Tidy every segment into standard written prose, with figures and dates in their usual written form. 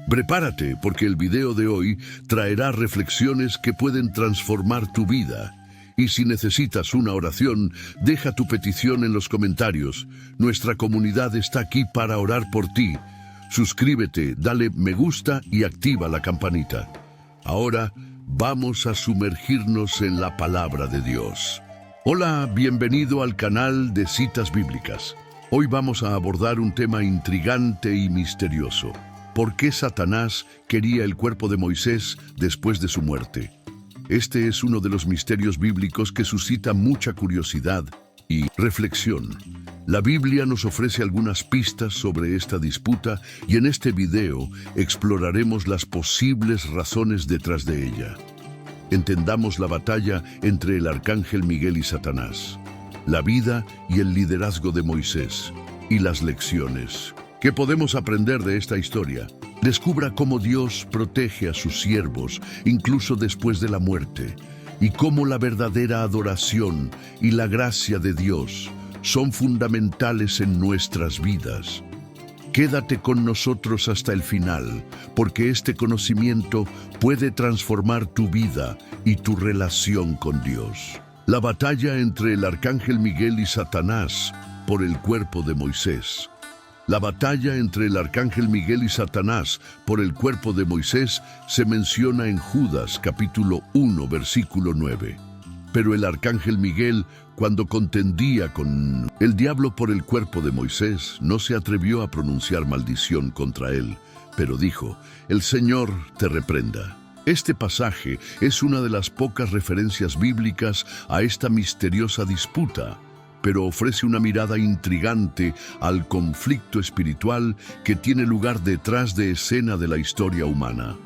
Prepárate porque el video de hoy traerá reflexiones que pueden transformar tu vida. Y si necesitas una oración, deja tu petición en los comentarios. Nuestra comunidad está aquí para orar por ti. Suscríbete, dale me gusta y activa la campanita. Ahora vamos a sumergirnos en la palabra de Dios. Hola, bienvenido al canal de Citas Bíblicas. Hoy vamos a abordar un tema intrigante y misterioso. ¿Por qué Satanás quería el cuerpo de Moisés después de su muerte? Este es uno de los misterios bíblicos que suscita mucha curiosidad y reflexión. La Biblia nos ofrece algunas pistas sobre esta disputa y en este video exploraremos las posibles razones detrás de ella. Entendamos la batalla entre el arcángel Miguel y Satanás, la vida y el liderazgo de Moisés y las lecciones. ¿Qué podemos aprender de esta historia? Descubra cómo Dios protege a sus siervos, incluso después de la muerte, y cómo la verdadera adoración y la gracia de Dios son fundamentales en nuestras vidas. Quédate con nosotros hasta el final, porque este conocimiento puede transformar tu vida y tu relación con Dios. La batalla entre el arcángel Miguel y Satanás por el cuerpo de Moisés. La batalla entre el arcángel Miguel y Satanás por el cuerpo de Moisés se menciona en Judas capítulo 1, versículo 9. Pero el arcángel Miguel, cuando contendía con el diablo por el cuerpo de Moisés, no se atrevió a pronunciar maldición contra él, pero dijo: «El Señor te reprenda». Este pasaje es una de las pocas referencias bíblicas a esta misteriosa disputa, pero ofrece una mirada intrigante al conflicto espiritual que tiene lugar detrás de escena de la historia humana.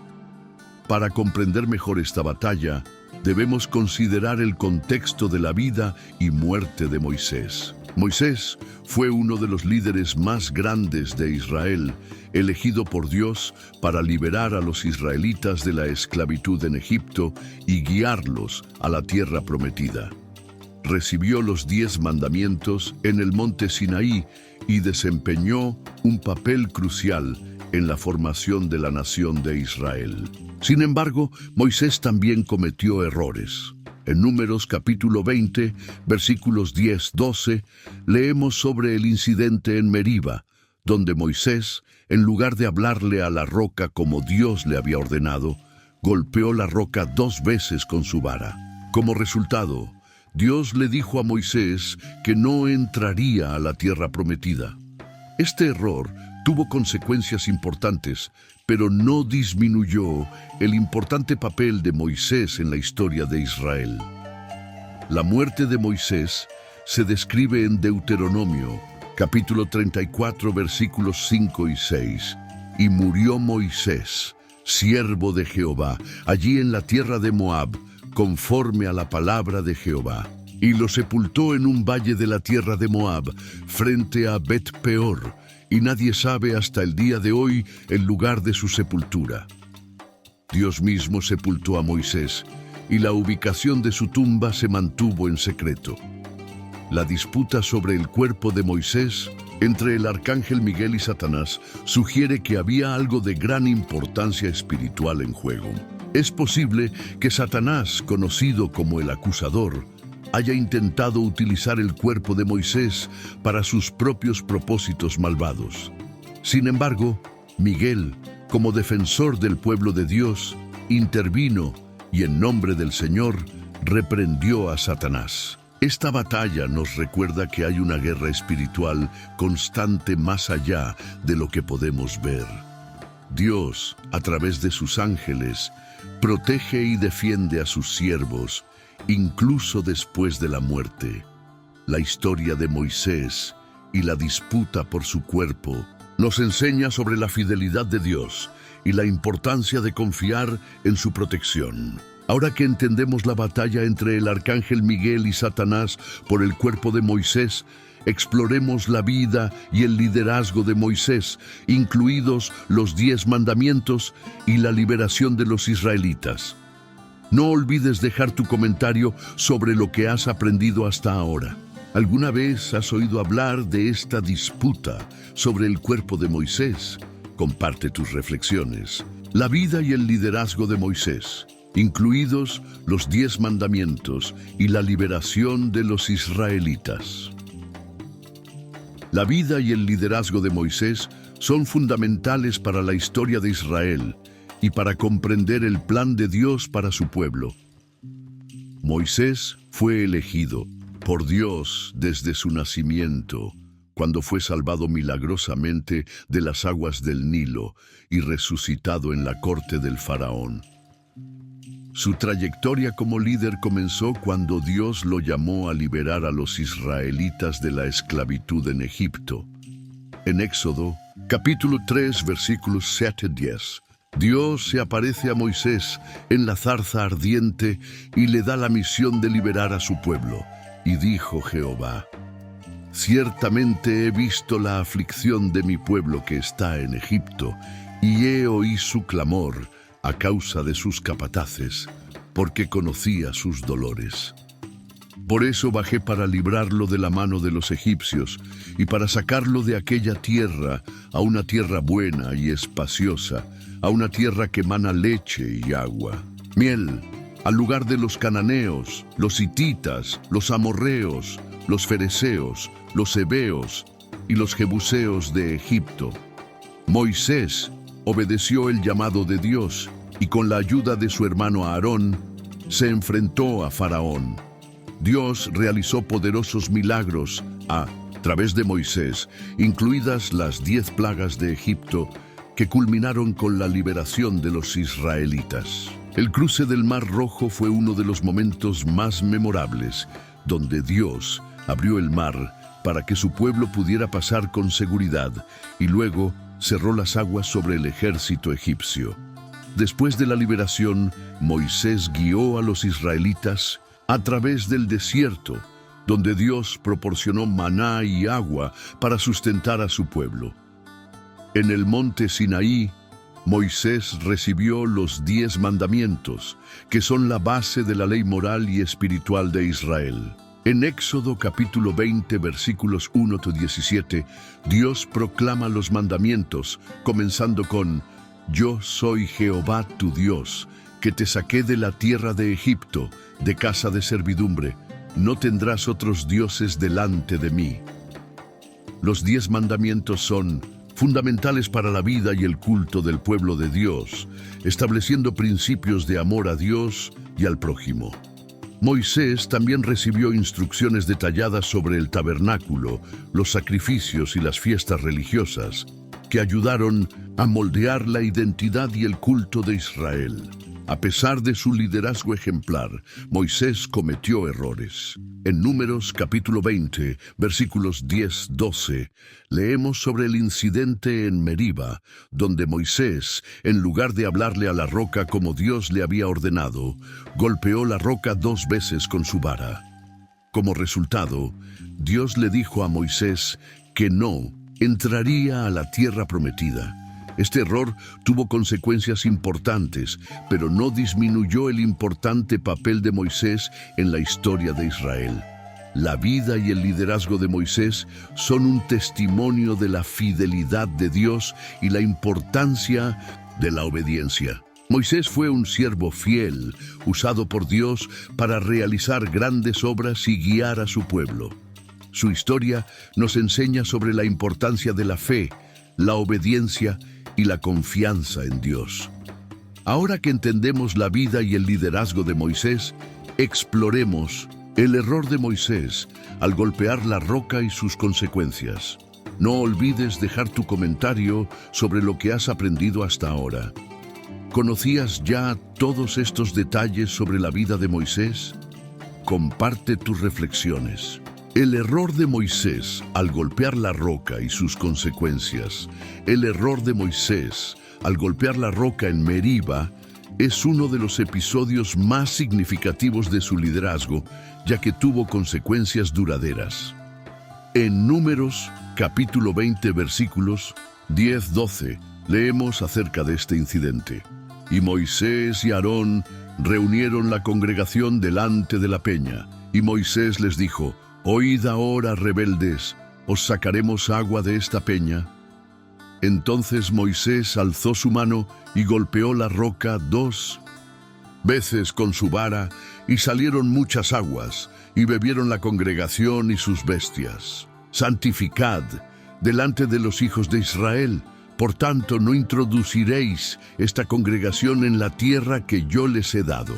Para comprender mejor esta batalla, debemos considerar el contexto de la vida y muerte de Moisés. Moisés fue uno de los líderes más grandes de Israel, elegido por Dios para liberar a los israelitas de la esclavitud en Egipto y guiarlos a la tierra prometida. Recibió los 10 mandamientos en el monte Sinaí y desempeñó un papel crucial en la formación de la nación de Israel. Sin embargo, Moisés también cometió errores. En Números capítulo 20, versículos 10-12, leemos sobre el incidente en Meriba, donde Moisés, en lugar de hablarle a la roca como Dios le había ordenado, golpeó la roca 2 veces con su vara. Como resultado, Dios le dijo a Moisés que no entraría a la tierra prometida. Este error tuvo consecuencias importantes, pero no disminuyó el importante papel de Moisés en la historia de Israel. La muerte de Moisés se describe en Deuteronomio, capítulo 34, versículos 5 y 6. «Y murió Moisés, siervo de Jehová, allí en la tierra de Moab, conforme a la palabra de Jehová, y lo sepultó en un valle de la tierra de Moab, frente a Bet-peor, y nadie sabe hasta el día de hoy el lugar de su sepultura». Dios mismo sepultó a Moisés, y la ubicación de su tumba se mantuvo en secreto. La disputa sobre el cuerpo de Moisés entre el arcángel Miguel y Satanás sugiere que había algo de gran importancia espiritual en juego. Es posible que Satanás, conocido como el acusador, haya intentado utilizar el cuerpo de Moisés para sus propios propósitos malvados. Sin embargo, Miguel, como defensor del pueblo de Dios, intervino y en nombre del Señor reprendió a Satanás. Esta batalla nos recuerda que hay una guerra espiritual constante más allá de lo que podemos ver. Dios, a través de sus ángeles, protege y defiende a sus siervos, incluso después de la muerte. La historia de Moisés y la disputa por su cuerpo nos enseña sobre la fidelidad de Dios y la importancia de confiar en su protección. Ahora que entendemos la batalla entre el arcángel Miguel y Satanás por el cuerpo de Moisés, exploremos la vida y el liderazgo de Moisés, incluidos los 10 mandamientos y la liberación de los israelitas. No olvides dejar tu comentario sobre lo que has aprendido hasta ahora. ¿Alguna vez has oído hablar de esta disputa sobre el cuerpo de Moisés? Comparte tus reflexiones. La vida y el liderazgo de Moisés, incluidos los 10 mandamientos y la liberación de los israelitas. La vida y el liderazgo de Moisés son fundamentales para la historia de Israel y para comprender el plan de Dios para su pueblo. Moisés fue elegido por Dios desde su nacimiento, cuando fue salvado milagrosamente de las aguas del Nilo y resucitado en la corte del faraón. Su trayectoria como líder comenzó cuando Dios lo llamó a liberar a los israelitas de la esclavitud en Egipto. En Éxodo, capítulo 3, versículos 7-10, Dios se aparece a Moisés en la zarza ardiente y le da la misión de liberar a su pueblo. Y dijo Jehová: ciertamente he visto la aflicción de mi pueblo que está en Egipto, y he oído su clamor a causa de sus capataces, porque conocía sus dolores. Por eso bajé para librarlo de la mano de los egipcios, y para sacarlo de aquella tierra a una tierra buena y espaciosa, a una tierra que emana leche y agua, miel, al lugar de los cananeos, los hititas, los amorreos, los fereceos, los heveos y los jebuseos de Egipto. Moisés obedeció el llamado de Dios y con la ayuda de su hermano Aarón se enfrentó a Faraón. Dios realizó poderosos milagros a través de Moisés, incluidas las 10 plagas de Egipto, que culminaron con la liberación de los israelitas. El cruce del Mar Rojo fue uno de los momentos más memorables, donde Dios abrió el mar para que su pueblo pudiera pasar con seguridad y luego cerró las aguas sobre el ejército egipcio. Después de la liberación, Moisés guió a los israelitas a través del desierto, donde Dios proporcionó maná y agua para sustentar a su pueblo. En el monte Sinaí, Moisés recibió los 10 mandamientos, que son la base de la ley moral y espiritual de Israel. En Éxodo capítulo 20, versículos 1-17, Dios proclama los mandamientos, comenzando con: Yo soy Jehová tu Dios, que te saqué de la tierra de Egipto, de casa de servidumbre. No tendrás otros dioses delante de mí. Los 10 mandamientos son fundamentales para la vida y el culto del pueblo de Dios, estableciendo principios de amor a Dios y al prójimo. Moisés también recibió instrucciones detalladas sobre el tabernáculo, los sacrificios y las fiestas religiosas, que ayudaron a moldear la identidad y el culto de Israel. A pesar de su liderazgo ejemplar, Moisés cometió errores. En Números capítulo 20, versículos 10-12, leemos sobre el incidente en Meriba, donde Moisés, en lugar de hablarle a la roca como Dios le había ordenado, golpeó la roca 2 veces con su vara. Como resultado, Dios le dijo a Moisés que no entraría a la tierra prometida. Este error tuvo consecuencias importantes, pero no disminuyó el importante papel de Moisés en la historia de Israel. La vida y el liderazgo de Moisés son un testimonio de la fidelidad de Dios y la importancia de la obediencia. Moisés fue un siervo fiel, usado por Dios para realizar grandes obras y guiar a su pueblo. Su historia nos enseña sobre la importancia de la fe, la obediencia y la confianza en Dios. Ahora que entendemos la vida y el liderazgo de Moisés, exploremos el error de Moisés al golpear la roca y sus consecuencias. No olvides dejar tu comentario sobre lo que has aprendido hasta ahora. ¿Conocías ya todos estos detalles sobre la vida de Moisés? Comparte tus reflexiones. El error de Moisés al golpear la roca y sus consecuencias. El error de Moisés al golpear la roca en Meriba es uno de los episodios más significativos de su liderazgo, ya que tuvo consecuencias duraderas. En Números, capítulo 20, versículos 10-12, leemos acerca de este incidente. Y Moisés y Aarón reunieron la congregación delante de la peña, y Moisés les dijo: Oíd ahora, rebeldes, ¿os sacaremos agua de esta peña? Entonces Moisés alzó su mano y golpeó la roca 2 veces con su vara, y salieron muchas aguas, y bebieron la congregación y sus bestias. Santificad delante de los hijos de Israel. Por tanto, no introduciréis esta congregación en la tierra que yo les he dado.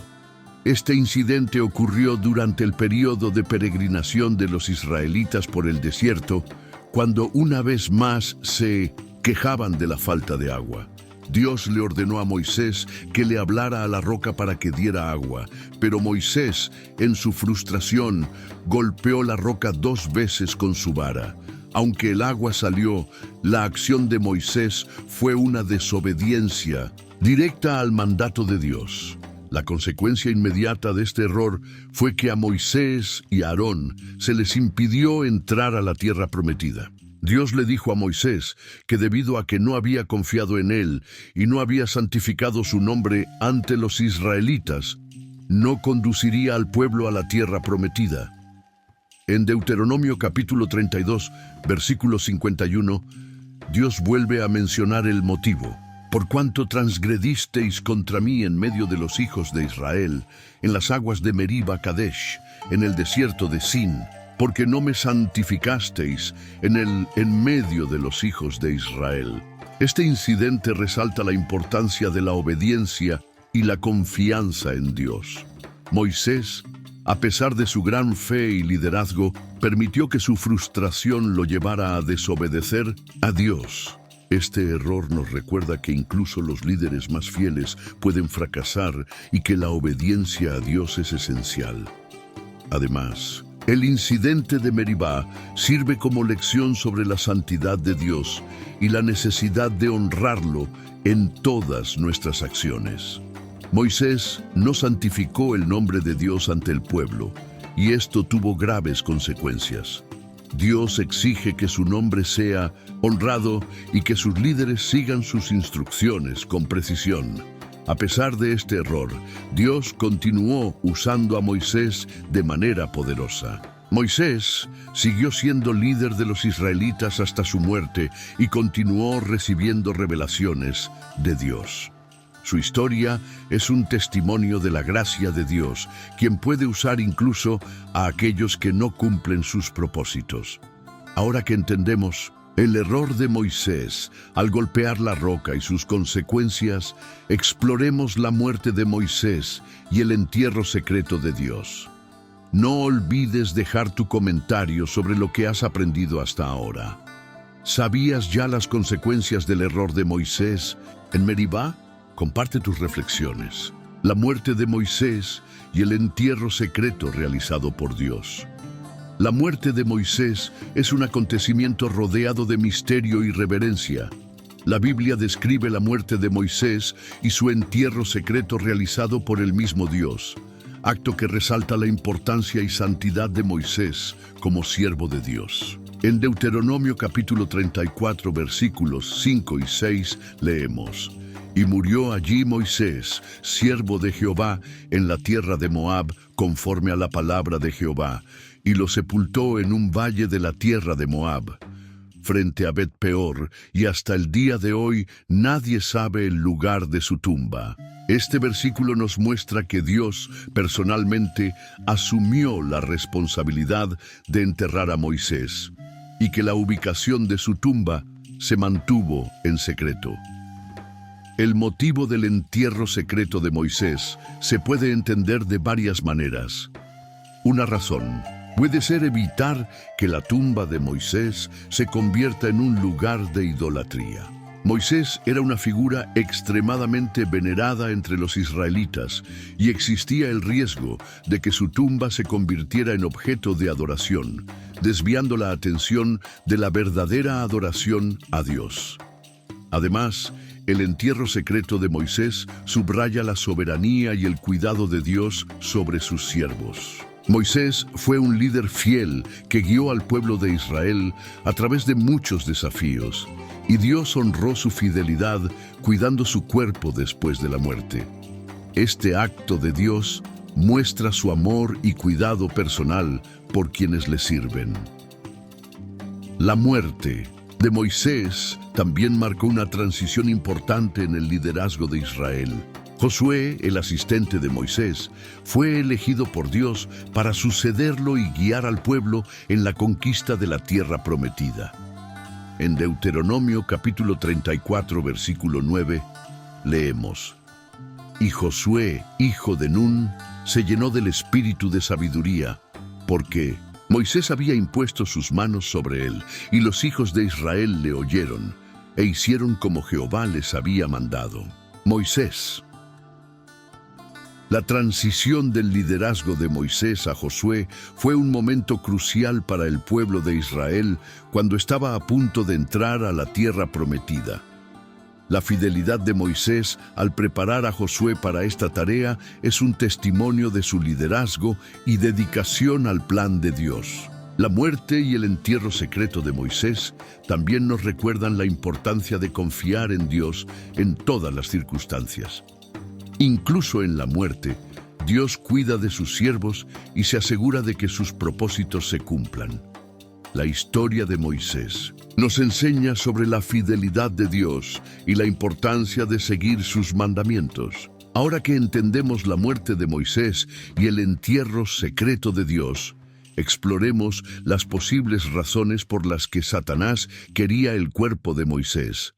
Este incidente ocurrió durante el período de peregrinación de los israelitas por el desierto, cuando una vez más se quejaban de la falta de agua. Dios le ordenó a Moisés que le hablara a la roca para que diera agua, pero Moisés, en su frustración, golpeó la roca 2 veces con su vara. Aunque el agua salió, la acción de Moisés fue una desobediencia directa al mandato de Dios. La consecuencia inmediata de este error fue que a Moisés y a Aarón se les impidió entrar a la tierra prometida. Dios le dijo a Moisés que debido a que no había confiado en él y no había santificado su nombre ante los israelitas, no conduciría al pueblo a la tierra prometida. En Deuteronomio capítulo 32, versículo 51, Dios vuelve a mencionar el motivo. Por cuanto transgredisteis contra mí en medio de los hijos de Israel, en las aguas de Meriba Kadesh, en el desierto de Sin, porque no me santificasteis en medio de los hijos de Israel. Este incidente resalta la importancia de la obediencia y la confianza en Dios. Moisés, a pesar de su gran fe y liderazgo, permitió que su frustración lo llevara a desobedecer a Dios. Este error nos recuerda que incluso los líderes más fieles pueden fracasar y que la obediencia a Dios es esencial. Además, el incidente de Meribá sirve como lección sobre la santidad de Dios y la necesidad de honrarlo en todas nuestras acciones. Moisés no santificó el nombre de Dios ante el pueblo, y esto tuvo graves consecuencias. Dios exige que su nombre sea honrado y que sus líderes sigan sus instrucciones con precisión. A pesar de este error, Dios continuó usando a Moisés de manera poderosa. Moisés siguió siendo líder de los israelitas hasta su muerte y continuó recibiendo revelaciones de Dios. Su historia es un testimonio de la gracia de Dios, quien puede usar incluso a aquellos que no cumplen sus propósitos. Ahora que entendemos el error de Moisés al golpear la roca y sus consecuencias, exploremos la muerte de Moisés y el entierro secreto de Dios. No olvides dejar tu comentario sobre lo que has aprendido hasta ahora. ¿Sabías ya las consecuencias del error de Moisés en Meribá? Comparte tus reflexiones. La muerte de Moisés y el entierro secreto realizado por Dios. La muerte de Moisés es un acontecimiento rodeado de misterio y reverencia. La Biblia describe la muerte de Moisés y su entierro secreto realizado por el mismo Dios, acto que resalta la importancia y santidad de Moisés como siervo de Dios. En Deuteronomio capítulo 34, versículos 5 y 6 leemos: Y murió allí Moisés, siervo de Jehová, en la tierra de Moab, conforme a la palabra de Jehová, y lo sepultó en un valle de la tierra de Moab, frente a Bet-peor, y hasta el día de hoy nadie sabe el lugar de su tumba. Este versículo nos muestra que Dios personalmente asumió la responsabilidad de enterrar a Moisés, y que la ubicación de su tumba se mantuvo en secreto. El motivo del entierro secreto de Moisés se puede entender de varias maneras. Una razón puede ser evitar que la tumba de Moisés se convierta en un lugar de idolatría. Moisés era una figura extremadamente venerada entre los israelitas y existía el riesgo de que su tumba se convirtiera en objeto de adoración, desviando la atención de la verdadera adoración a Dios. Además, el entierro secreto de Moisés subraya la soberanía y el cuidado de Dios sobre sus siervos. Moisés fue un líder fiel que guió al pueblo de Israel a través de muchos desafíos, y Dios honró su fidelidad cuidando su cuerpo después de la muerte. Este acto de Dios muestra su amor y cuidado personal por quienes le sirven. La muerte de Moisés también marcó una transición importante en el liderazgo de Israel. Josué, el asistente de Moisés, fue elegido por Dios para sucederlo y guiar al pueblo en la conquista de la tierra prometida. En Deuteronomio capítulo 34, versículo 9, leemos: Y Josué, hijo de Nun, se llenó del espíritu de sabiduría, porque Moisés había impuesto sus manos sobre él, y los hijos de Israel le oyeron, e hicieron como Jehová les había mandado. Moisés. La transición del liderazgo de Moisés a Josué fue un momento crucial para el pueblo de Israel cuando estaba a punto de entrar a la tierra prometida. La fidelidad de Moisés al preparar a Josué para esta tarea es un testimonio de su liderazgo y dedicación al plan de Dios. La muerte y el entierro secreto de Moisés también nos recuerdan la importancia de confiar en Dios en todas las circunstancias. Incluso en la muerte, Dios cuida de sus siervos y se asegura de que sus propósitos se cumplan. La historia de Moisés nos enseña sobre la fidelidad de Dios y la importancia de seguir sus mandamientos. Ahora que entendemos la muerte de Moisés y el entierro secreto de Dios, exploremos las posibles razones por las que Satanás quería el cuerpo de Moisés.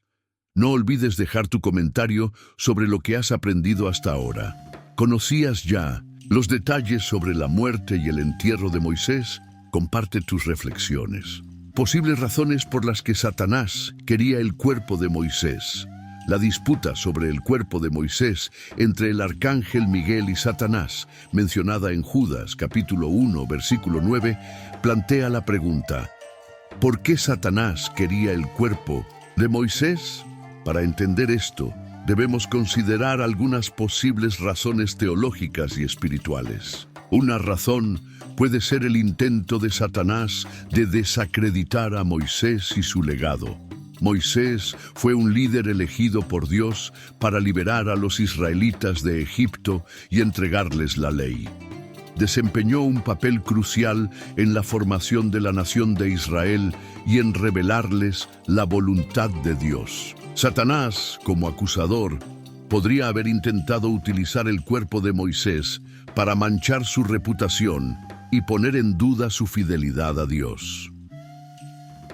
No olvides dejar tu comentario sobre lo que has aprendido hasta ahora. ¿Conocías ya los detalles sobre la muerte y el entierro de Moisés? Comparte tus reflexiones. Posibles razones por las que Satanás quería el cuerpo de Moisés. La disputa sobre el cuerpo de Moisés entre el arcángel Miguel y Satanás, mencionada en Judas capítulo 1, versículo 9, plantea la pregunta: ¿por qué Satanás quería el cuerpo de Moisés? Para entender esto, debemos considerar algunas posibles razones teológicas y espirituales. Una razón puede ser el intento de Satanás de desacreditar a Moisés y su legado. Moisés fue un líder elegido por Dios para liberar a los israelitas de Egipto y entregarles la ley. Desempeñó un papel crucial en la formación de la nación de Israel y en revelarles la voluntad de Dios. Satanás, como acusador, podría haber intentado utilizar el cuerpo de Moisés para manchar su reputación y poner en duda su fidelidad a Dios.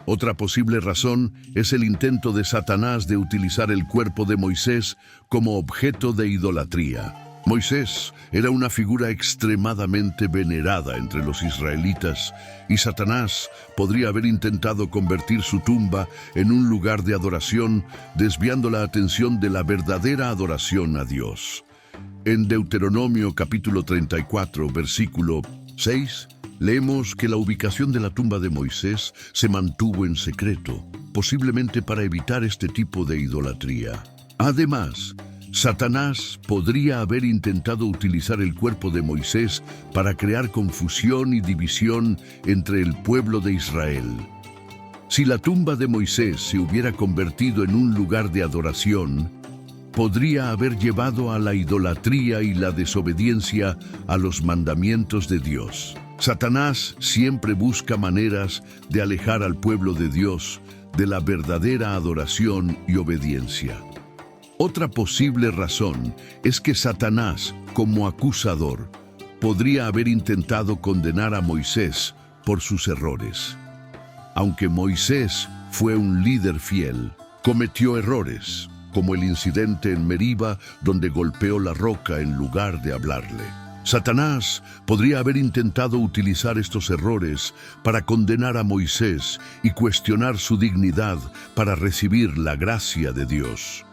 Otra posible razón es el intento de Satanás de utilizar el cuerpo de Moisés como objeto de idolatría. Moisés era una figura extremadamente venerada entre los israelitas y Satanás podría haber intentado convertir su tumba en un lugar de adoración, desviando la atención de la verdadera adoración a Dios. En Deuteronomio capítulo 34, versículo 6, leemos que la ubicación de la tumba de Moisés se mantuvo en secreto, posiblemente para evitar este tipo de idolatría. Además, Satanás podría haber intentado utilizar el cuerpo de Moisés para crear confusión y división entre el pueblo de Israel. Si la tumba de Moisés se hubiera convertido en un lugar de adoración, podría haber llevado a la idolatría y la desobediencia a los mandamientos de Dios. Satanás siempre busca maneras de alejar al pueblo de Dios de la verdadera adoración y obediencia. Otra posible razón es que Satanás, como acusador, podría haber intentado condenar a Moisés por sus errores. Aunque Moisés fue un líder fiel, cometió errores, como el incidente en Meriba donde golpeó la roca en lugar de hablarle. Satanás podría haber intentado utilizar estos errores para condenar a Moisés y cuestionar su dignidad para recibir la gracia de Dios.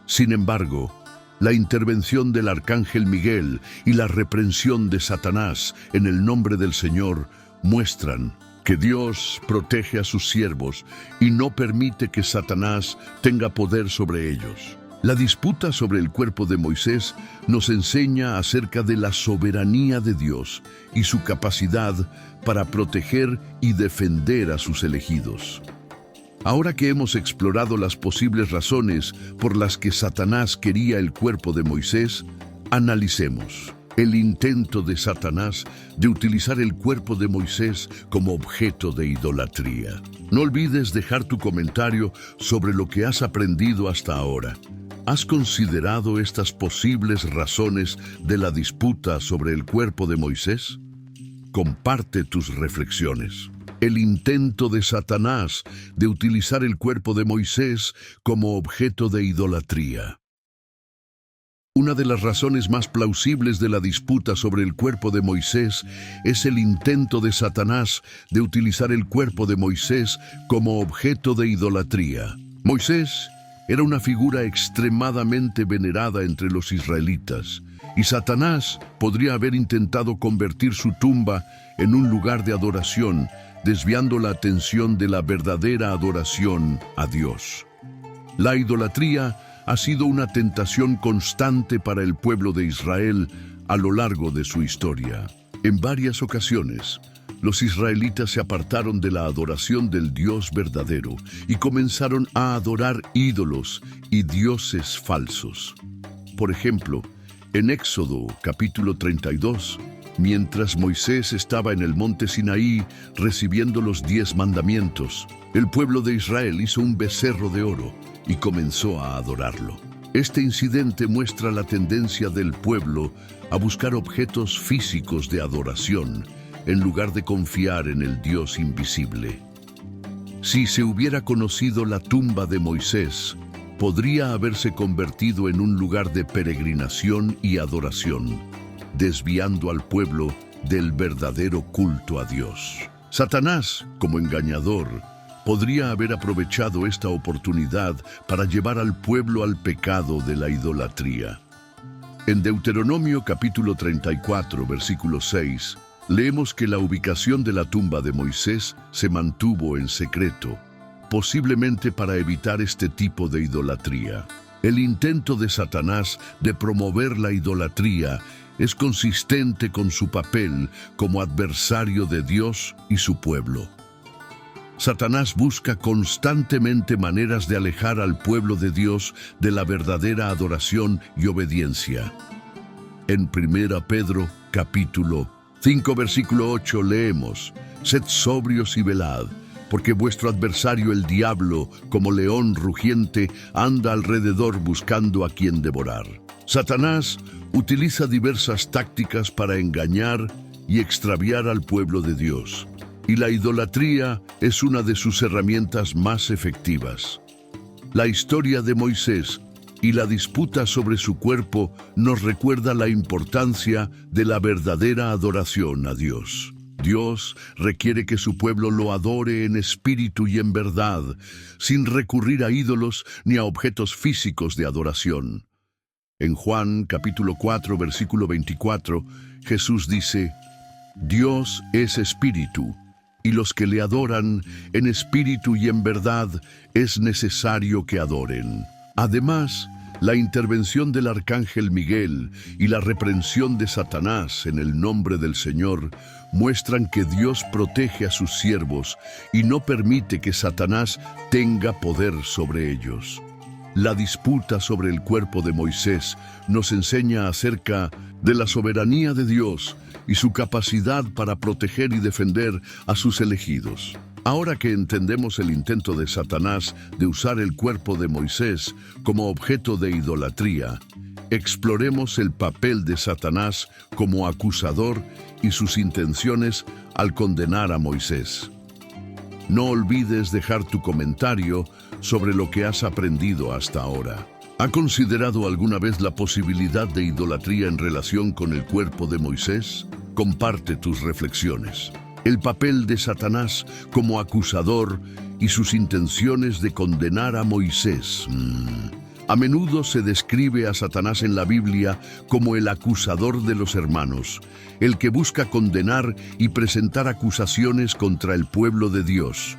Sin embargo, la intervención del arcángel Miguel y la reprensión de Satanás en el nombre del Señor muestran que Dios protege a sus siervos y no permite que Satanás tenga poder sobre ellos. La disputa sobre el cuerpo de Moisés nos enseña acerca de la soberanía de Dios y su capacidad para proteger y defender a sus elegidos. Ahora que hemos explorado las posibles razones por las que Satanás quería el cuerpo de Moisés, analicemos. El intento de Satanás de utilizar el cuerpo de Moisés como objeto de idolatría. No olvides dejar tu comentario sobre lo que has aprendido hasta ahora. ¿Has considerado estas posibles razones de la disputa sobre el cuerpo de Moisés? Comparte tus reflexiones. El intento de Satanás de utilizar el cuerpo de Moisés como objeto de idolatría. Una de las razones más plausibles de la disputa sobre el cuerpo de Moisés es el intento de Satanás de utilizar el cuerpo de Moisés como objeto de idolatría. Moisés era una figura extremadamente venerada entre los israelitas, y Satanás podría haber intentado convertir su tumba en un lugar de adoración, desviando la atención de la verdadera adoración a Dios. La idolatría ha sido una tentación constante para el pueblo de Israel a lo largo de su historia. En varias ocasiones, los israelitas se apartaron de la adoración del Dios verdadero y comenzaron a adorar ídolos y dioses falsos. Por ejemplo, en Éxodo capítulo 32, mientras Moisés estaba en el monte Sinaí recibiendo los 10 mandamientos, el pueblo de Israel hizo un becerro de oro y comenzó a adorarlo. Este incidente muestra la tendencia del pueblo a buscar objetos físicos de adoración en lugar de confiar en el Dios invisible. Si se hubiera conocido la tumba de Moisés, podría haberse convertido en un lugar de peregrinación y adoración, desviando al pueblo del verdadero culto a Dios. Satanás, como engañador, podría haber aprovechado esta oportunidad para llevar al pueblo al pecado de la idolatría. En Deuteronomio capítulo 34, versículo 6, leemos que la ubicación de la tumba de Moisés se mantuvo en secreto, posiblemente para evitar este tipo de idolatría. El intento de Satanás de promover la idolatría es consistente con su papel como adversario de Dios y su pueblo. Satanás busca constantemente maneras de alejar al pueblo de Dios de la verdadera adoración y obediencia. En 1 Pedro, capítulo 5, versículo 8, leemos: «Sed sobrios y velad, porque vuestro adversario el diablo, como león rugiente, anda alrededor buscando a quien devorar». Satanás utiliza diversas tácticas para engañar y extraviar al pueblo de Dios, y la idolatría es una de sus herramientas más efectivas. La historia de Moisés y la disputa sobre su cuerpo nos recuerda la importancia de la verdadera adoración a Dios. Dios requiere que su pueblo lo adore en espíritu y en verdad, sin recurrir a ídolos ni a objetos físicos de adoración. En Juan capítulo 4, versículo 24, Jesús dice: «Dios es espíritu, y los que le adoran en espíritu y en verdad es necesario que adoren». Además, la intervención del arcángel Miguel y la reprensión de Satanás en el nombre del Señor muestran que Dios protege a sus siervos y no permite que Satanás tenga poder sobre ellos. La disputa sobre el cuerpo de Moisés nos enseña acerca de la soberanía de Dios y su capacidad para proteger y defender a sus elegidos. Ahora que entendemos el intento de Satanás de usar el cuerpo de Moisés como objeto de idolatría, exploremos el papel de Satanás como acusador y sus intenciones al condenar a Moisés. No olvides dejar tu comentario sobre lo que has aprendido hasta ahora. ¿Ha considerado alguna vez la posibilidad de idolatría en relación con el cuerpo de Moisés? Comparte tus reflexiones. El papel de Satanás como acusador y sus intenciones de condenar a Moisés. A menudo se describe a Satanás en la Biblia como el acusador de los hermanos, el que busca condenar y presentar acusaciones contra el pueblo de Dios.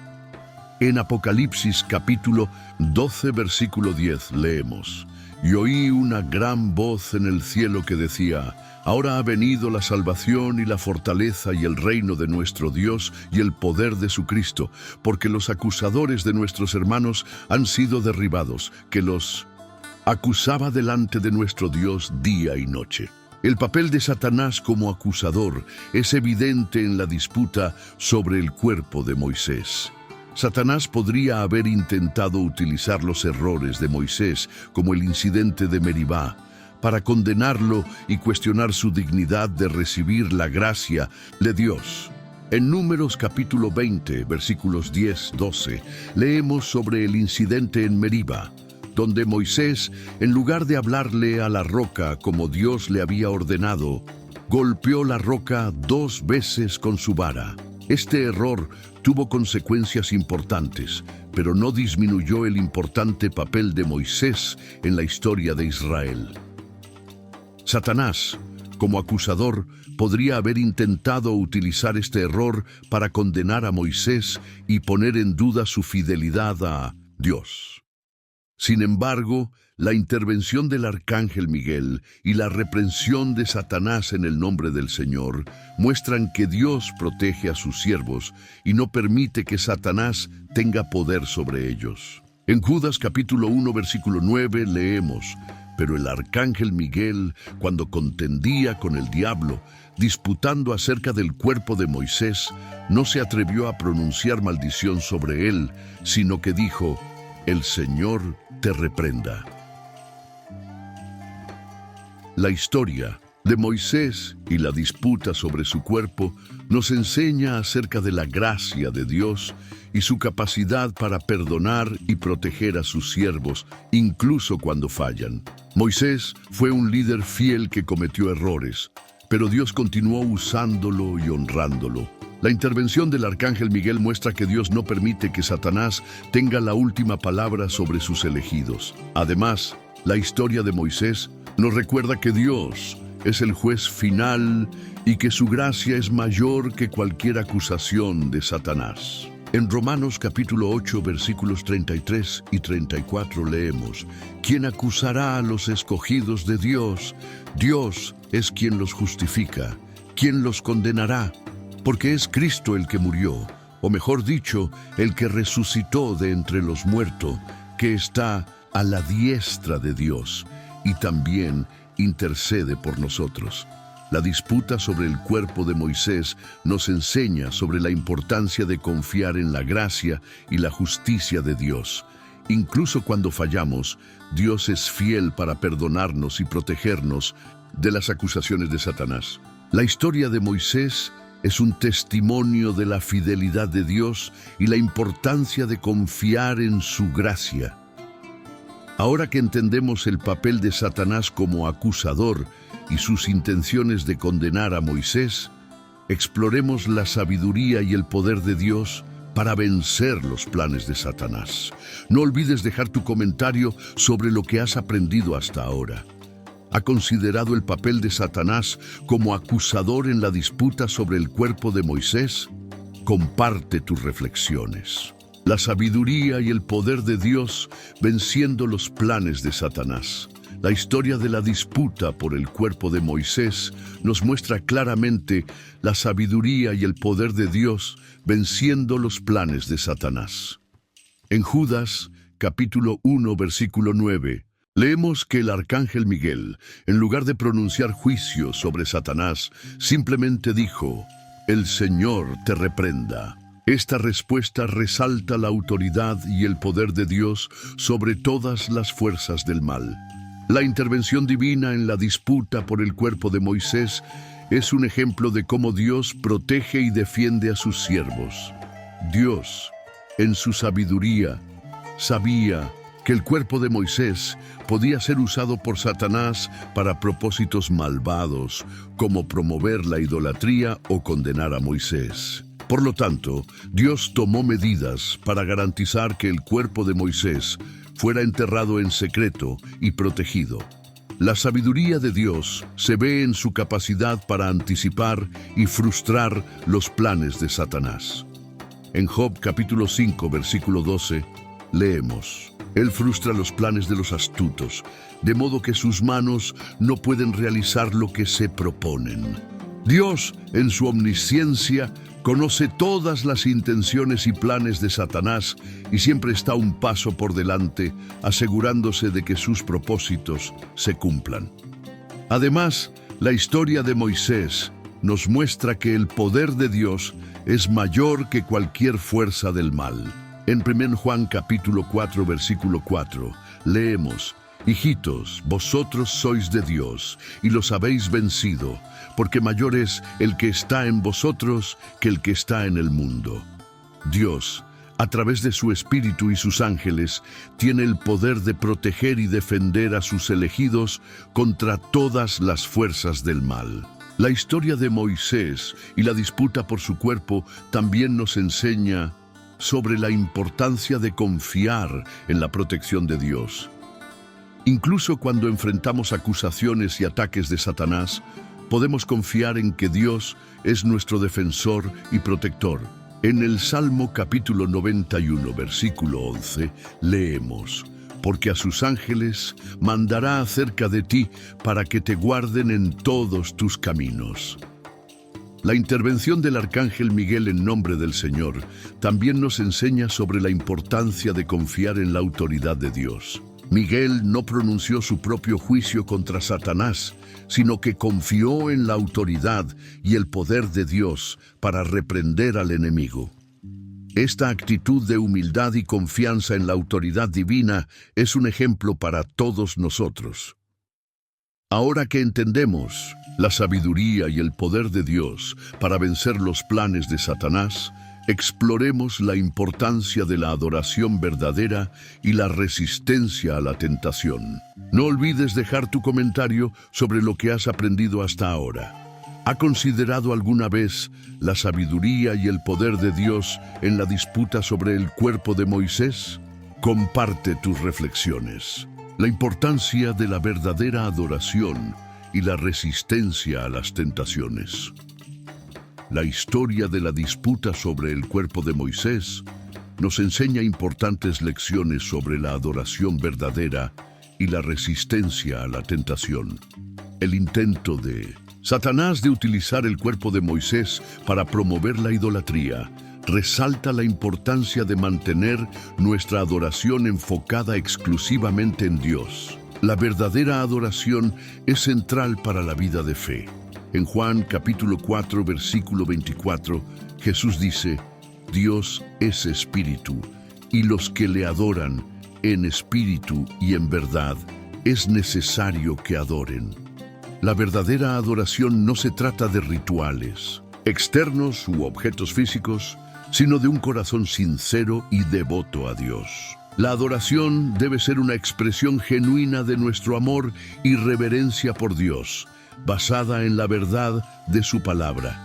En Apocalipsis capítulo 12, versículo 10 leemos: «Y oí una gran voz en el cielo que decía: Ahora ha venido la salvación y la fortaleza y el reino de nuestro Dios y el poder de su Cristo, porque los acusadores de nuestros hermanos han sido derribados, que los acusaba delante de nuestro Dios día y noche». El papel de Satanás como acusador es evidente en la disputa sobre el cuerpo de Moisés. Satanás podría haber intentado utilizar los errores de Moisés, como el incidente de Meribá, para condenarlo y cuestionar su dignidad de recibir la gracia de Dios. En Números capítulo 20, versículos 10-12, leemos sobre el incidente en Meribá, donde Moisés, en lugar de hablarle a la roca como Dios le había ordenado, golpeó la roca 2 veces con su vara. Este error tuvo consecuencias importantes, pero no disminuyó el importante papel de Moisés en la historia de Israel. Satanás, como acusador, podría haber intentado utilizar este error para condenar a Moisés y poner en duda su fidelidad a Dios. Sin embargo, la intervención del arcángel Miguel y la reprensión de Satanás en el nombre del Señor muestran que Dios protege a sus siervos y no permite que Satanás tenga poder sobre ellos. En Judas capítulo 1, versículo 9 leemos: pero el arcángel Miguel, cuando contendía con el diablo, disputando acerca del cuerpo de Moisés, no se atrevió a pronunciar maldición sobre él, sino que dijo: el Señor te reprenda. La historia de Moisés y la disputa sobre su cuerpo nos enseña acerca de la gracia de Dios y su capacidad para perdonar y proteger a sus siervos, incluso cuando fallan. Moisés fue un líder fiel que cometió errores, pero Dios continuó usándolo y honrándolo. La intervención del arcángel Miguel muestra que Dios no permite que Satanás tenga la última palabra sobre sus elegidos. Además, la historia de Moisés nos recuerda que Dios es el juez final y que su gracia es mayor que cualquier acusación de Satanás. En Romanos capítulo 8, versículos 33 y 34 leemos: ¿quién acusará a los escogidos de Dios? Dios es quien los justifica. ¿Quién los condenará? Porque es Cristo el que murió, o mejor dicho, el que resucitó de entre los muertos, que está a la diestra de Dios, y también intercede por nosotros. La disputa sobre el cuerpo de Moisés nos enseña sobre la importancia de confiar en la gracia y la justicia de Dios. Incluso cuando fallamos, Dios es fiel para perdonarnos y protegernos de las acusaciones de Satanás. La historia de Moisés es un testimonio de la fidelidad de Dios y la importancia de confiar en su gracia. Ahora que entendemos el papel de Satanás como acusador y sus intenciones de condenar a Moisés, exploremos la sabiduría y el poder de Dios para vencer los planes de Satanás. No olvides dejar tu comentario sobre lo que has aprendido hasta ahora. ¿Ha considerado el papel de Satanás como acusador en la disputa sobre el cuerpo de Moisés? Comparte tus reflexiones. La sabiduría y el poder de Dios venciendo los planes de Satanás. La historia de la disputa por el cuerpo de Moisés nos muestra claramente la sabiduría y el poder de Dios venciendo los planes de Satanás. En Judas, capítulo 1, versículo 9, leemos que el arcángel Miguel, en lugar de pronunciar juicio sobre Satanás, simplemente dijo: el Señor te reprenda. Esta respuesta resalta la autoridad y el poder de Dios sobre todas las fuerzas del mal. La intervención divina en la disputa por el cuerpo de Moisés es un ejemplo de cómo Dios protege y defiende a sus siervos. Dios, en su sabiduría, sabía que el cuerpo de Moisés podía ser usado por Satanás para propósitos malvados, como promover la idolatría o condenar a Moisés. Por lo tanto, Dios tomó medidas para garantizar que el cuerpo de Moisés fuera enterrado en secreto y protegido. La sabiduría de Dios se ve en su capacidad para anticipar y frustrar los planes de Satanás. En Job capítulo 5, versículo 12, leemos: Él frustra los planes de los astutos, de modo que sus manos no pueden realizar lo que se proponen. Dios, en su omnisciencia, conoce todas las intenciones y planes de Satanás y siempre está un paso por delante, asegurándose de que sus propósitos se cumplan. Además, La historia de Moisés nos muestra que el poder de Dios es mayor que cualquier fuerza del mal. En 1 Juan capítulo 4, versículo 4, leemos: Hijitos, vosotros sois de Dios, y los habéis vencido, porque mayor es el que está en vosotros que el que está en el mundo. Dios, a través de su Espíritu y sus ángeles, tiene el poder de proteger y defender a sus elegidos contra todas las fuerzas del mal. La historia de Moisés y la disputa por su cuerpo también nos enseña sobre la importancia de confiar en la protección de Dios. Incluso cuando enfrentamos acusaciones y ataques de Satanás, podemos confiar en que Dios es nuestro defensor y protector. En el Salmo capítulo 91, versículo 11, leemos: Porque a sus ángeles mandará acerca de ti para que te guarden en todos tus caminos. La intervención del arcángel Miguel en nombre del Señor también nos enseña sobre la importancia de confiar en la autoridad de Dios. Miguel no pronunció su propio juicio contra Satanás, sino que confió en la autoridad y el poder de Dios para reprender al enemigo. Esta actitud de humildad y confianza en la autoridad divina es un ejemplo para todos nosotros. Ahora que entendemos la sabiduría y el poder de Dios para vencer los planes de Satanás, exploremos la importancia de la adoración verdadera y la resistencia a la tentación. No olvides dejar tu comentario sobre lo que has aprendido hasta ahora. ¿Ha considerado alguna vez la sabiduría y el poder de Dios en la disputa sobre el cuerpo de Moisés? Comparte tus reflexiones. La importancia de la verdadera adoración y la resistencia a las tentaciones. La historia de la disputa sobre el cuerpo de Moisés nos enseña importantes lecciones sobre la adoración verdadera y la resistencia a la tentación. El intento de Satanás de utilizar el cuerpo de Moisés para promover la idolatría resalta la importancia de mantener nuestra adoración enfocada exclusivamente en Dios. La verdadera adoración es central para la vida de fe. En Juan capítulo 4, versículo 24, Jesús dice: Dios es espíritu, y los que le adoran en espíritu y en verdad es necesario que adoren. La verdadera adoración no se trata de rituales externos u objetos físicos, sino de un corazón sincero y devoto a Dios. La adoración debe ser una expresión genuina de nuestro amor y reverencia por Dios, basada en la verdad de su palabra.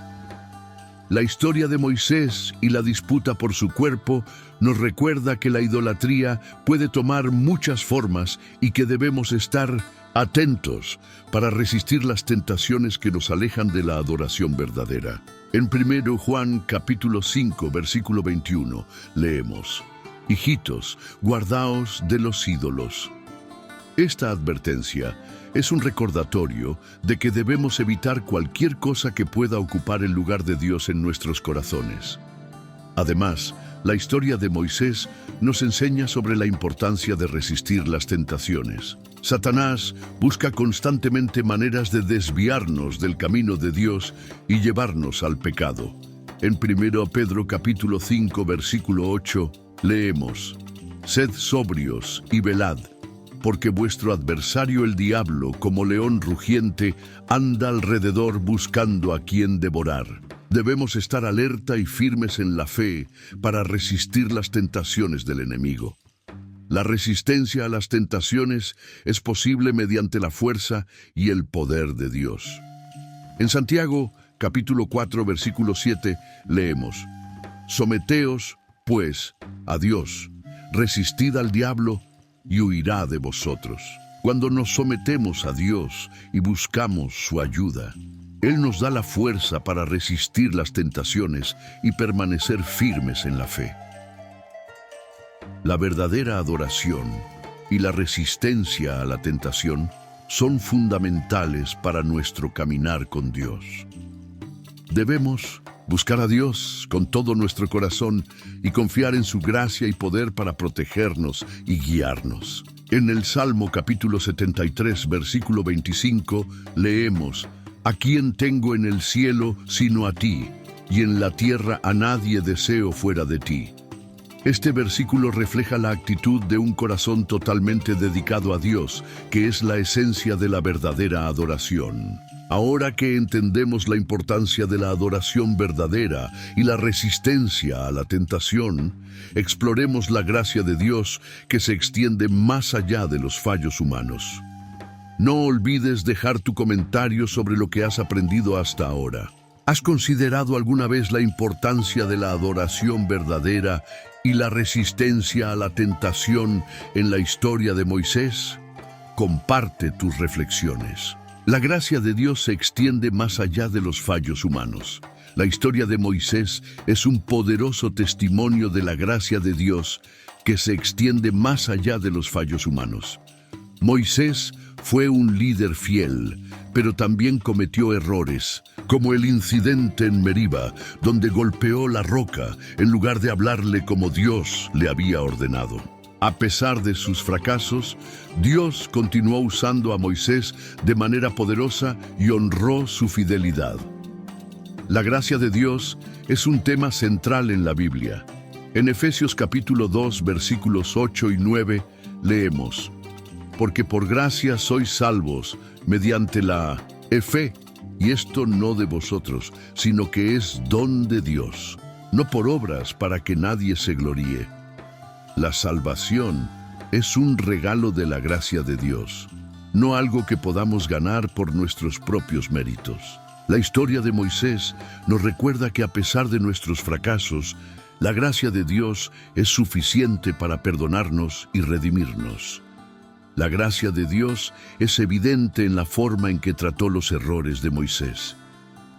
La historia de Moisés y la disputa por su cuerpo nos recuerda que la idolatría puede tomar muchas formas y que debemos estar atentos para resistir las tentaciones que nos alejan de la adoración verdadera. En 1 Juan capítulo 5, versículo 21, leemos: Hijitos, guardaos de los ídolos. Esta advertencia es un recordatorio de que debemos evitar cualquier cosa que pueda ocupar el lugar de Dios en nuestros corazones. Además, la historia de Moisés nos enseña sobre la importancia de resistir las tentaciones. Satanás busca constantemente maneras de desviarnos del camino de Dios y llevarnos al pecado. En 1 Pedro capítulo 5, versículo 8, leemos: Sed sobrios y velad, porque vuestro adversario el diablo, como león rugiente, anda alrededor buscando a quien devorar. Debemos estar alerta y firmes en la fe para resistir las tentaciones del enemigo. La resistencia a las tentaciones es posible mediante la fuerza y el poder de Dios. En Santiago, capítulo 4, versículo 7, leemos: Someteos, pues, a Dios, resistid al diablo, y huirá de vosotros. Cuando nos sometemos a Dios y buscamos su ayuda, Él nos da la fuerza para resistir las tentaciones y permanecer firmes en la fe. La verdadera adoración y la resistencia a la tentación son fundamentales para nuestro caminar con Dios. Debemos buscar a Dios con todo nuestro corazón y confiar en su gracia y poder para protegernos y guiarnos. En el Salmo capítulo 73, versículo 25, leemos: ¿A quién tengo en el cielo sino a ti? Y en la tierra a nadie deseo fuera de ti. Este versículo refleja la actitud de un corazón totalmente dedicado a Dios, que es la esencia de la verdadera adoración. Ahora que entendemos la importancia de la adoración verdadera y la resistencia a la tentación, exploremos la gracia de Dios que se extiende más allá de los fallos humanos. No olvides dejar tu comentario sobre lo que has aprendido hasta ahora. ¿Has considerado alguna vez la importancia de la adoración verdadera y la resistencia a la tentación en la historia de Moisés? Comparte tus reflexiones. La gracia de Dios se extiende más allá de los fallos humanos. La historia de Moisés es un poderoso testimonio de la gracia de Dios que se extiende más allá de los fallos humanos. Moisés fue un líder fiel, pero también cometió errores, como el incidente en Meriba, donde golpeó la roca en lugar de hablarle como Dios le había ordenado. A pesar de sus fracasos, Dios continuó usando a Moisés de manera poderosa y honró su fidelidad. La gracia de Dios es un tema central en la Biblia. En Efesios capítulo 2, versículos 8 y 9, leemos: porque por gracia sois salvos mediante la fe, y esto no de vosotros, sino que es don de Dios, no por obras para que nadie se gloríe. La salvación es un regalo de la gracia de Dios, no algo que podamos ganar por nuestros propios méritos. La historia de Moisés nos recuerda que a pesar de nuestros fracasos, la gracia de Dios es suficiente para perdonarnos y redimirnos. La gracia de Dios es evidente en la forma en que trató los errores de Moisés.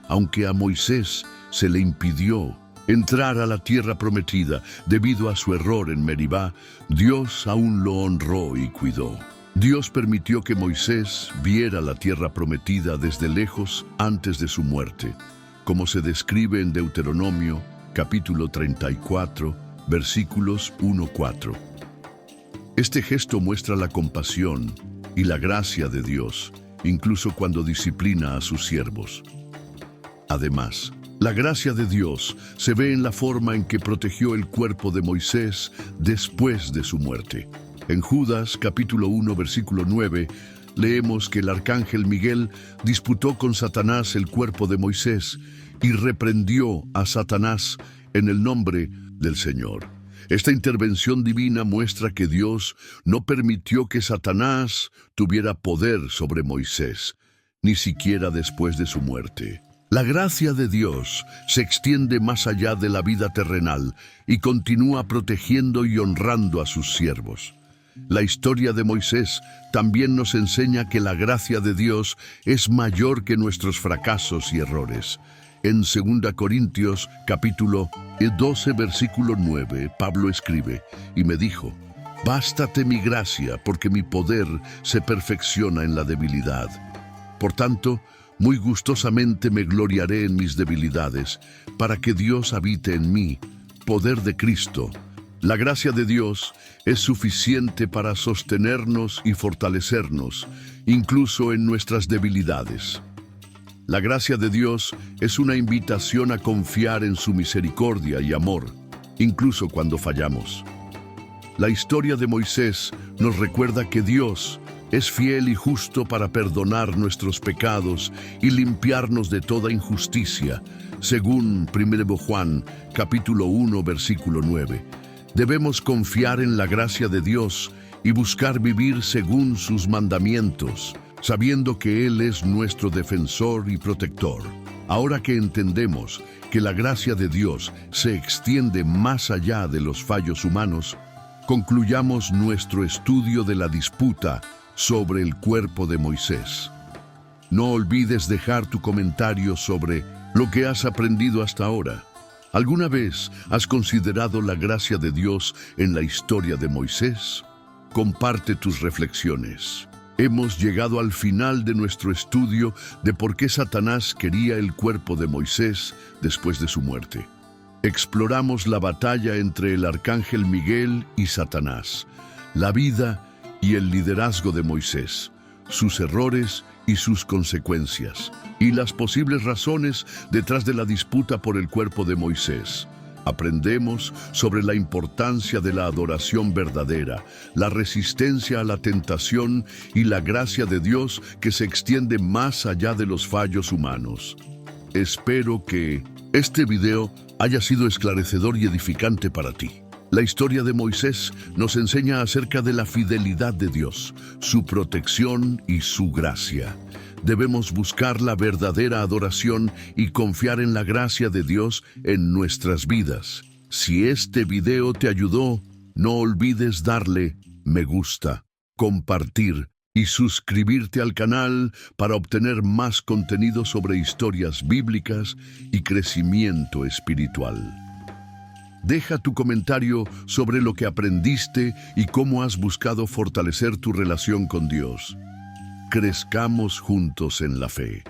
Aunque a Moisés se le impidió entrar a la tierra prometida debido a su error en Meribá, Dios aún lo honró y cuidó. Dios permitió que Moisés viera la tierra prometida desde lejos antes de su muerte, como se describe en Deuteronomio, capítulo 34, versículos 1-4. Este gesto muestra la compasión y la gracia de Dios, incluso cuando disciplina a sus siervos. Además, la gracia de Dios se ve en la forma en que protegió el cuerpo de Moisés después de su muerte. En Judas, capítulo 1, versículo 9, leemos que el arcángel Miguel disputó con Satanás el cuerpo de Moisés y reprendió a Satanás en el nombre del Señor. Esta intervención divina muestra que Dios no permitió que Satanás tuviera poder sobre Moisés, ni siquiera después de su muerte. La gracia de Dios se extiende más allá de la vida terrenal y continúa protegiendo y honrando a sus siervos. La historia de Moisés también nos enseña que la gracia de Dios es mayor que nuestros fracasos y errores. En 2 Corintios, capítulo 12, versículo 9, Pablo escribe, y me dijo: bástate mi gracia, porque mi poder se perfecciona en la debilidad. Por tanto, muy gustosamente me gloriaré en mis debilidades, para que Dios habite en mí, poder de Cristo. La gracia de Dios es suficiente para sostenernos y fortalecernos, incluso en nuestras debilidades. La gracia de Dios es una invitación a confiar en su misericordia y amor, incluso cuando fallamos. La historia de Moisés nos recuerda que Dios es fiel y justo para perdonar nuestros pecados y limpiarnos de toda injusticia, según 1 Juan, capítulo 1, versículo 9. Debemos confiar en la gracia de Dios y buscar vivir según sus mandamientos, sabiendo que Él es nuestro defensor y protector. Ahora que entendemos que la gracia de Dios se extiende más allá de los fallos humanos, concluyamos nuestro estudio de la disputa sobre el cuerpo de Moisés. No olvides dejar tu comentario sobre lo que has aprendido hasta ahora. ¿Alguna vez has considerado la gracia de Dios en la historia de Moisés? Comparte tus reflexiones. Hemos llegado al final de nuestro estudio de por qué Satanás quería el cuerpo de Moisés después de su muerte. Exploramos la batalla entre el arcángel Miguel y Satanás, la vida y el liderazgo de Moisés, sus errores y sus consecuencias, y las posibles razones detrás de la disputa por el cuerpo de Moisés. Aprendemos sobre la importancia de la adoración verdadera, la resistencia a la tentación y la gracia de Dios que se extiende más allá de los fallos humanos. Espero que este video haya sido esclarecedor y edificante para ti. La historia de Moisés nos enseña acerca de la fidelidad de Dios, su protección y su gracia. Debemos buscar la verdadera adoración y confiar en la gracia de Dios en nuestras vidas. Si este video te ayudó, no olvides darle me gusta, compartir y suscribirte al canal para obtener más contenido sobre historias bíblicas y crecimiento espiritual. Deja tu comentario sobre lo que aprendiste y cómo has buscado fortalecer tu relación con Dios. Crezcamos juntos en la fe.